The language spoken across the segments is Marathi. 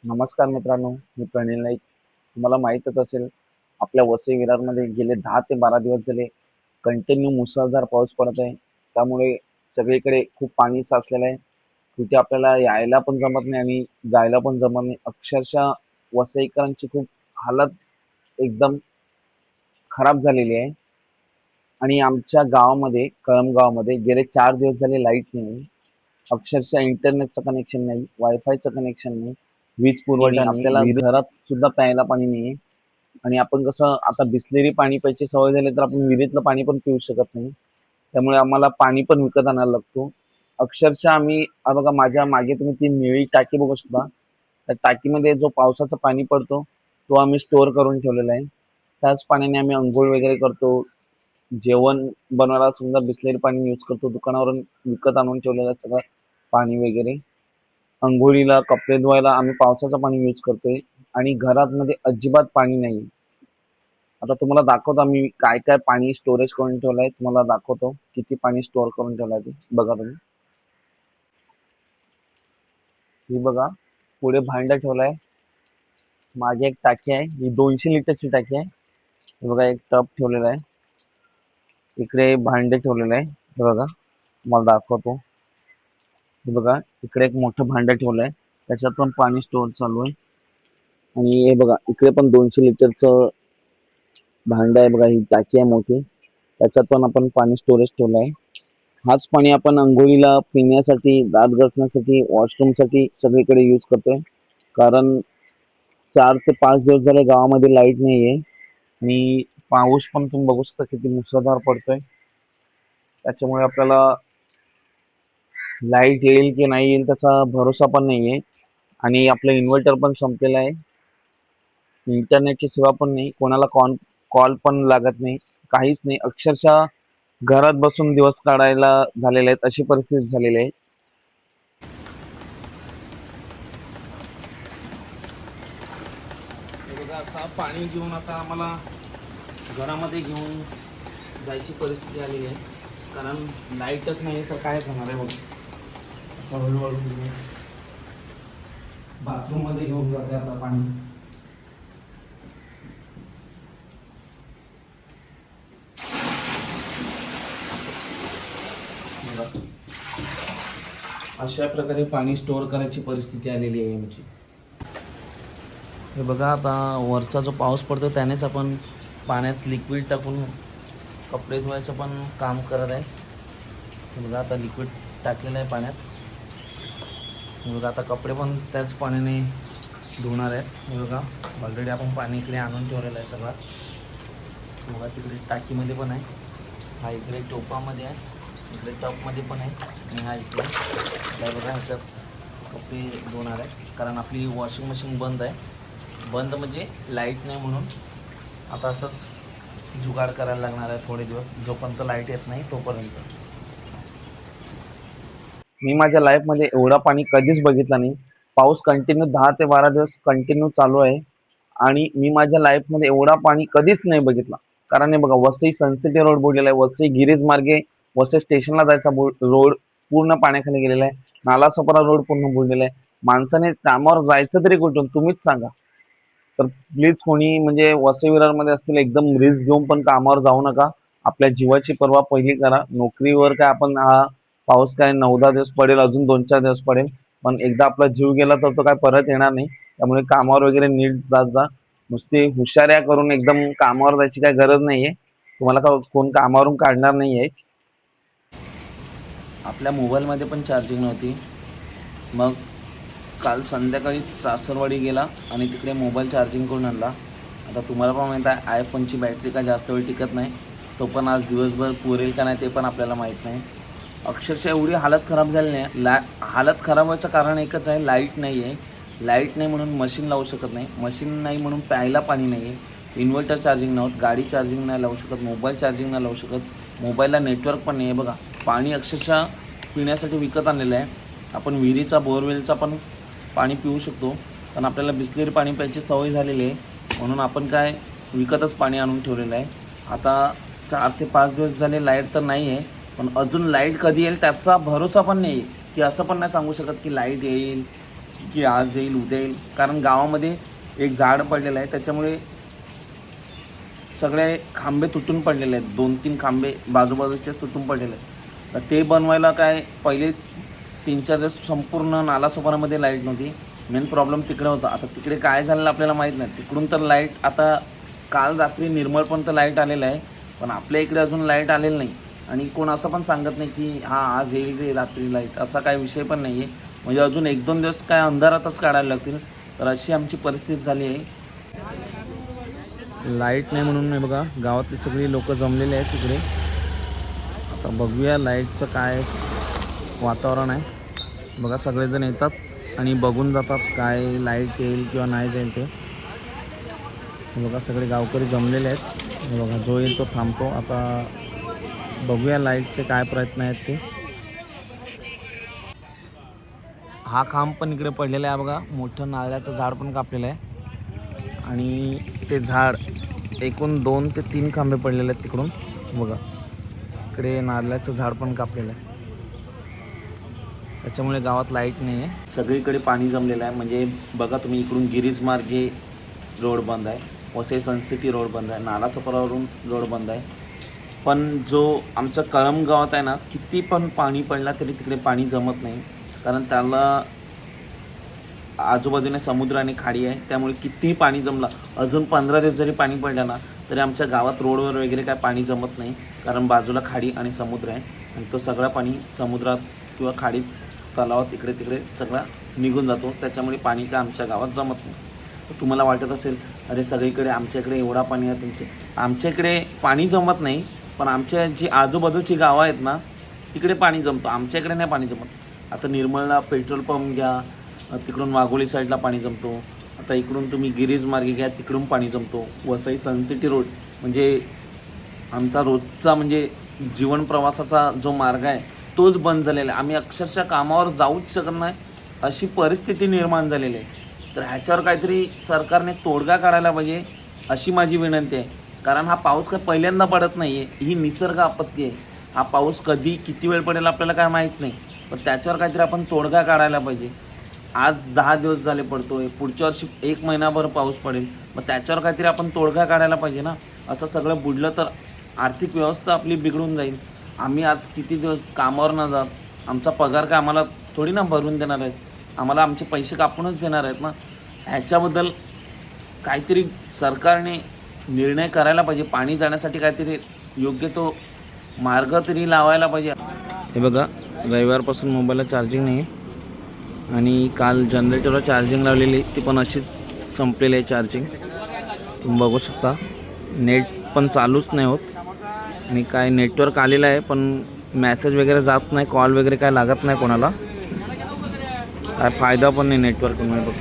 नमस्कार मित्रांनो, मी प्रणील नाईक. तुम्हाला माहीतच असेल, आपल्या वसई विरारमध्ये गेले 10 ते 12 दिवस झाले कंटिन्यू मुसळधार पाऊस पडत आहे. त्यामुळे सगळीकडे खूप पाणी साचलेलं आहे. तिथे आपल्याला यायला पण जमत नाही आणि जायला पण जमत नाही. अक्षरशः वसईकरांची खूप हालत एकदम खराब झालेली आहे. आणि आमच्या गावामध्ये, कळमगावामध्ये गेले 4 दिवस झाले लाईट नाही. अक्षरशः इंटरनेटचं कनेक्शन नाही, वायफायचं कनेक्शन नाही, वीज पुरवठा नाही, आपल्याला घरात सुद्धा प्यायला पाणी नाही. आणि आपण कसं आता बिसलेरी पाणी प्यायची सवय झाली तर आपण विहिरीतलं पाणी पण पिऊ शकत नाही. त्यामुळे आम्हाला पाणी पण विकत आणायला लागतो. अक्षरशः आम्ही बघा, माझ्या मागे तुम्ही ती निळी टाकी बघू शकता. त्या टाकीमध्ये जो पावसाचं पाणी पडतो तो आम्ही स्टोअर करून ठेवलेला आहे. त्याच पाण्याने आम्ही अंघोळ वगैरे करतो. जेवण बनवायला समजा बिसलेरी पाणी यूज करतो. दुकानावरून विकत आणून ठेवलेलं सगळं पाणी वगैरे. अंघोळीला, कपडे धुवायला आम्ही पावसाचं पाणी यूज करतोय. आणि घरात मध्ये अजिबात पाणी नाही. आता तुम्हाला दाखवतो आम्ही काय काय पाणी स्टोरेज करून ठेवलंय. तुम्हाला दाखवतो किती पाणी स्टोअर करून ठेवलंय ते बघा तुम्ही. ही बघा, पुढे भांडं ठेवलंय. मागे एक टाकी आहे, ही 200 लिटरची टाकी आहे. हे बघा, एक टब ठेवलेला आहे. इकडे भांडे ठेवलेलं आहे. हे बघा, तुम्हाला दाखवतो. हे बघा, इकडे एक मोठं भांडं ठेवलंय, त्याच्यात पण पाणी स्टोअर चालू आहे. आणि हे बघा, इकडे पण 200 लिटरचं भांड आहे. बघा, ही टाकी आहे मोठी, त्याच्यात पण आपण पाणी स्टोरेज ठेवलं आहे. हाच पाणी आपण अंघोळीला, पिण्यासाठी, दात घासण्यासाठी, वॉशरूमसाठी सगळीकडे यूज करतोय. कारण 4 ते 5 दिवस झाले गावामध्ये लाईट नाही आहे. आणि पाऊस पण तुम्ही बघू शकता किती मुसळधार पडतोय. त्याच्यामुळे आपल्याला लाईट येईल की नाही येईल त्याचा भरोसा पण नाही आहे. आणि आपलं इन्व्हर्टर पण संपलेलं आहे. इंटरनेटची सेवा पण नाही, कोणाला कॉल पण लागत नाही, काहीच नाही. अक्षरशः घरात बसून दिवस काढायला झालेले आहेत, अशी परिस्थिती झालेली आहे. असा पाणी घेऊन आता आम्हाला घरामध्ये घेऊन जायची परिस्थिती आलेली आहे. कारण लाईटच नाही तर काय होणार आहे. बघा, असं हळूहळू बाथरूम मध्ये घेऊन जाते आता पाणी. अशा प्रकारे पाणी स्टोअर करायची परिस्थिती आलेली आहे आमची. हे बघा, आता वरचा जो पाऊस पडतो त्यानेच आपण पाण्यात लिक्विड टाकून कपडे धुवायचं पण काम करत आहे. हे बघा, आता लिक्विड टाकलेलं आहे पाण्यात. हे बघा, आता कपडे पण त्याच पाण्याने धुणार आहेत. हे बघा, ऑलरेडी आपण पाणी इकडे आणून ठेवलेलं आहे सगळं. बघा, तिकडे टाकीमध्ये पण आहे, हा इकडे टोपामध्ये आहे, इकडे टपमध्ये पण आहे, आणि हा इकडे काय बघा, ह्याच्यात कपडे धुणार आहे. कारण आपली वॉशिंग मशीन बंद आहे. बंद म्हणजे लाईट नाही म्हणून आता असंच जुगाड करायला लागणार आहे थोडे दिवस, जोपर्यंत लाईट येत नाही तोपर्यंत. मी माझ्या लाईफमध्ये एवढा पाणी कधीच बघितला नाही. पाऊस कंटिन्यू 10 ते 12 दिवस कंटिन्यू चालू आहे. आणि मी माझ्या लाईफमध्ये एवढा पाणी कधीच नाही बघितला. कारण हे बघा, वसई सनसिटी रोड बुडलेला आहे. वसई गिरीज मार्गे वसई स्टेशनला जायचा रोड पूर्ण पाण्याखाली गेलेला आहे. नालासोपारा रोड पूर्ण बुडलेला आहे. माणसाने कामावर जायचं तरी कुठून तुम्हीच सांगा. तर प्लीज कोणी म्हणजे वसई विरारमध्ये असतील एकदम रिस्क घेऊन पण कामावर जाऊ नका. आपल्या जीवाची पर्वा पहिली करा. नोकरीवर काय आपण हा पाऊस काय 9-10 दिवस पडेल, अजून 2-4 दिवस पडेल, पण एकदा आपला जीव गेला तर तो काय परत येणार नाही. त्यामुळे कामावर वगैरे नीट जात जा. नुसती हुशाऱ्या करून एकदम कामावर जायची काय गरज नाहीये. तुम्हाला का कोण कामावरून काढणार नाहीये. आपल्या मोबाईलमध्ये पण चार्जिंग नव्हती. मग काल संध्याकाळी सासरवाडी गेला आणि तिकडे मोबाईल चार्जिंग करून आणला. आता तुम्हाला पण माहीत आहे, आयफोनची बॅटरी काय जास्त वेळ टिकत नाही. तो पण आज दिवसभर पुरेल का नाही ते पण आपल्याला माहीत नाही. अक्षरशः एवढी हालत खराब झाली नाही. हालत खराब व्हायचं कारण एकच आहे, लाईट नाही आहे. लाईट नाही म्हणून मशीन लावू शकत नाही, मशीन नाही म्हणून प्यायला पाणी नाही आहे, इन्व्हर्टर चार्जिंग नव्हतं, गाडी चार्जिंग नाही लावू शकत, मोबाईल चार्जिंग नाही लावू शकत, मोबाईलला नेटवर्क पण नाही आहे. बघा, पाणी अक्षरशः पिण्यासाठी विकत आणलेलं आहे. आपण विहिरीचा, बोरवेलचा पण पाणी पिऊ शकतो, पण आपल्याला बिसलेरी पाणी प्यायची सवय झालेली आहे म्हणून आपण काय विकतच पाणी आणून ठेवलेलं आहे. आता 4 ते 5 दिवस झाले लाईट तर नाही आहे, पण अजून लाईट कधी येईल त्याचा भरोसा पण नाही. की असं पण नाही सांगू शकत की लाईट येईल की आज येईल उद्या येईल, कारण गावामध्ये एक झाड पडलेलं आहे त्याच्यामुळे सगळे खांबे तुटून पडलेले आहेत, 2-3 खांबे बाजूबाजूचे तुटून पडलेले आहेत. तर ते बनवायला काय पहिले 3-4 दिवस संपूर्ण नालासोपारामध्ये लाईट नव्हती. मेन प्रॉब्लेम तिकडे होता. आता तिकडे काय झालेलं आपल्याला माहीत नाही. तिकडून तर लाईट आता काल रात्री निर्मळपर्यंत लाईट आलेलं आहे, पण आपल्या इकडे अजून लाईट आलेलं नाही. आणि कोण असं पण सांगत नाही की हां आज येईल रे रात्री लाईट, असा काही विषय पण नाही आहे. म्हणजे अजून 1-2 दिवस काय अंधारातच काढायला लागतील. तर अशी आमची परिस्थिती झाली आहे. लाईट नाही म्हणून नाही बघा, गावातली सगळी लोक जमलेली आहेत तिकडे. आता बघूया लाईटचं काय वातावरण आहे. बघा सगळेजण येतात आणि बघून जातात काय लाईट येईल किंवा नाही जाईल ते. बघा सगळे गावकरी जमलेले आहेत. बघा जो येईल तो थांबतो. आता बघूया लाईटचे काय प्रयत्न आहेत ते. हा खांब पण इकडे पडलेला आहे बघा, मोठं नारळाचं झाड पण कापलेलं आहे. आणि ते झाड एकूण 2 ते 3 खांबे पडलेले आहेत तिकडून. बघा इकडे नारळाचं झाड पण कापलेलं आहे, त्याच्यामुळे गावात लाईट नाही आहे. सगळीकडे पाणी जमलेलं आहे. म्हणजे बघा तुम्ही इकडून गिरीज मार्गे रोड बंद आहे, वसई सनसिटी रोड बंद आहे, नालासोपारावरून रोड बंद आहे. पण जो आमचं कळंब गावात आहे ना, किती पण पाणी पडला तरी तिकडे पाणी जमत नाही, कारण त्याला आजूबाजूने समुद्र आणि खाडी आहे. त्यामुळे कितीही पाणी जमलं, अजून 15 दिवस जरी पाणी पडलं ना तरी आमच्या गावात रोडवर वगैरे काय पाणी जमत नाही, कारण बाजूला खाडी आणि समुद्र आहे. आणि तो सगळा पाणी समुद्रात किंवा खाडीत तलावात इकडे तिकडे सगळा निघून जातो. त्याच्यामुळे पाणी काय आमच्या गावात जमत नाही. तर तुम्हाला वाटत असेल अरे सगळीकडे आमच्याकडे एवढा पाणी आहे, आमच्या इकडे पाणी जमत नाही, पण आमच्या जी आजूबाजूची गावं आहेत ना तिकडे पाणी जमतं, आमच्याकडे नाही पाणी जमत. आता निर्मळला पेट्रोल पंप घ्या, तिकडून वाघोली साईडला पाणी जमतो. आता इकडून तुम्ही गिरीज मार्गे घ्या, तिकडून पाणी जमतो. वसई सनसिटी रोड म्हणजे आमचा रोजचा म्हणजे जीवन प्रवासाचा जो मार्ग आहे तोच बंद झालेला आहे. आम्ही अक्षरशः कामावर जाऊच शकत नाही अशी परिस्थिती निर्माण झालेली आहे. तर ह्याच्यावर काहीतरी सरकारने तोडगा काढायला पाहिजे अशी माझी विनंती आहे. कारण हा पाऊस काय पहिल्यांदा पडत नाही आहे, ही निसर्ग आपत्ती आहे. हा पाऊस कधी किती वेळ पडेल आपल्याला काय माहीत नाही, पण त्याच्यावर काहीतरी आपण तोडगा काढायला पाहिजे. आज 10 दिवस झाले पडतोय, पुढच्या वर्षी 1 महिनाभर पाऊस पडेल, मग त्याच्यावर काहीतरी आपण तोडगा काढायला पाहिजे ना. असं सगळं बुडलं तर आर्थिक व्यवस्था आपली बिघडून जाईल. आम्ही आज किती दिवस कामावर न जात, आमचा पगार काय आम्हाला थोडी ना भरून देणार आहेत, आम्हाला आमचे पैसे कापूनच देणार आहेत ना. ह्याच्याबद्दल काहीतरी सरकारने निर्णय करायला पाहिजे. पाणी जाण्यासाठी काहीतरी योग्य तो मार्ग तरी लावायला पाहिजे. हे बघा रविवारपासून मोबाईलला चार्जिंग नाही आहे, आणि काल जनरेटरवर चार्जिंग लावलेली ती पण अशीच संपलेली आहे चार्जिंग. तुम्ही बघू शकता नेट पण चालूच नाही होत, आणि काय नेटवर्क आलेलं आहे पण मॅसेज वगैरे जात नाही, कॉल वगैरे काय लागत नाही कोणाला, काय फायदा पण नाही नेटवर्कमुळे. बघ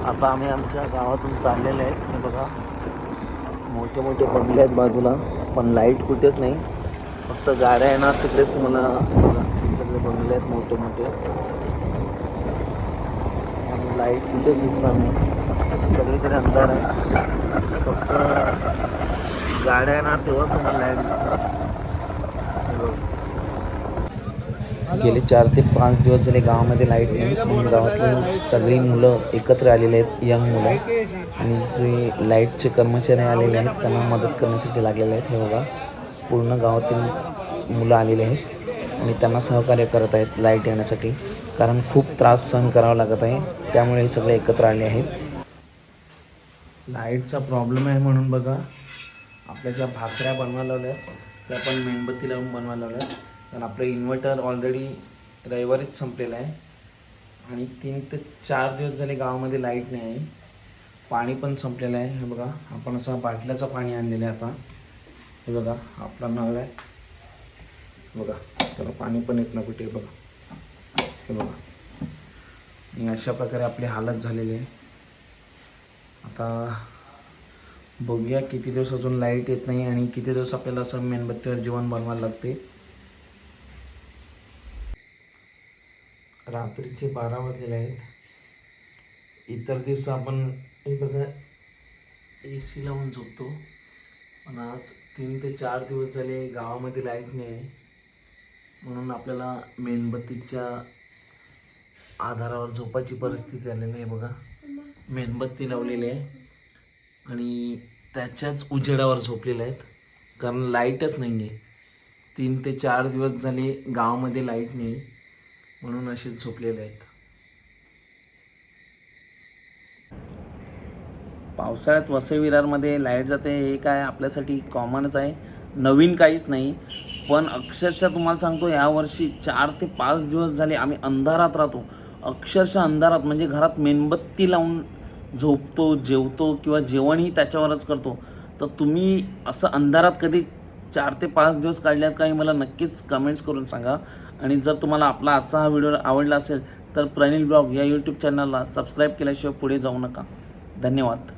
आता आम्ही आमच्या गावातून चाललेले आहेत. हे बघा मोठे मोठे बंगले आहेत बाजूला, पण लाईट कुठेच नाही, फक्त गाड्या आहे ना तिकडेच. तुम्हाला बघा सगळे बंगले आहेत मोठे मोठे, आणि लाईट कुठेच दिसणार नाही, सगळीकडे अंधार आहे. फक्त गाड्या आहे ना तेव्हाच तुम्हाला लाईट दिसणार. गेले 4 ते 5 दिवस झाले गावामध्ये लाईट नाही, म्हणून गावातली सगळी मुलं एकत्र आलेले आहेत, यंग मुलं, आणि जे लाईटचे कर्मचारी आलेले आहेत त्यांना मदत करण्यासाठी लागलेले आहेत. हे बघा पूर्ण गावातील मुलं आलेले आहेत आणि त्यांना सहकार्य करत आहेत लाईट येण्यासाठी, कारण खूप त्रास सहन करावा लागत आहे, त्यामुळे हे सगळे एकत्र आले आहेत. लाईटचा प्रॉब्लेम आहे म्हणून बघा आपल्या ज्या भाकऱ्या बनवायला लावल्या त्या पण मेणबत्ती लावून बनवायला लावल्या, कारण आपलं इन्व्हर्टर ऑलरेडी रविवारीच संपलेलं आहे, आणि 3 ते 4 दिवस झाले गावामध्ये लाईट नाही आहे. पाणी पण संपलेलं आहे. हे बघा आपण असं बाटल्याचं पाणी आणलेलं आहे आता. हे बघा आपला नळ आहे बघा, त्याला पाणी पण येत नाही कुठे. बघा हे बघा, आणि अशा प्रकारे आपली हालत झालेली आहे. आता बघूया किती दिवस अजून लाईट येत नाही, आणि किती दिवस आपल्याला असं मेणबत्तीवर जेवण बनवायला लागते. रात्रीचे 12 वाजलेले आहेत. इतर दिवस आपण हे बघा AC लावून झोपतो, पण आज 3 ते 4 दिवस झाले गावामध्ये लाईट नाही आहे, म्हणून आपल्याला मेणबत्तीच्या आधारावर झोपायची परिस्थिती आलेली आहे बघा. मेणबत्ती लावलेली आहे आणि त्याच्याच उजेडावर झोपलेले आहेत, कारण लाईटच नाही आहे. 3 ते 4 दिवस झाले गावामध्ये लाईट नाही, म्हणून असेच झोपलेले आहेत. पावसाळ्यात वसई विरारमध्ये लाईट जाते हे काय आपल्यासाठी कॉमनच आहे, नवीन काहीच नाही. पण अक्षरशः तुम्हाला सांगतो, यावर्षी 4 ते 5 दिवस झाले आम्ही अंधारात राहतो, अक्षरशः अंधारात. म्हणजे घरात मेणबत्ती लावून झोपतो, जेवतो किंवा जेवणही त्याच्यावरच करतो. तर तुम्ही असं अंधारात कधी 4 ते 5 दिवस काढल्यात काही मला नक्कीच कमेंट्स करून सांगा. आणि जर तुम्हाला आपला आजचा हा व्हिडिओ आवडला असेल तर प्रणील ब्लॉग या यूट्यूब चॅनलला सबस्क्राईब केल्याशिवाय पुढे जाऊ नका. धन्यवाद.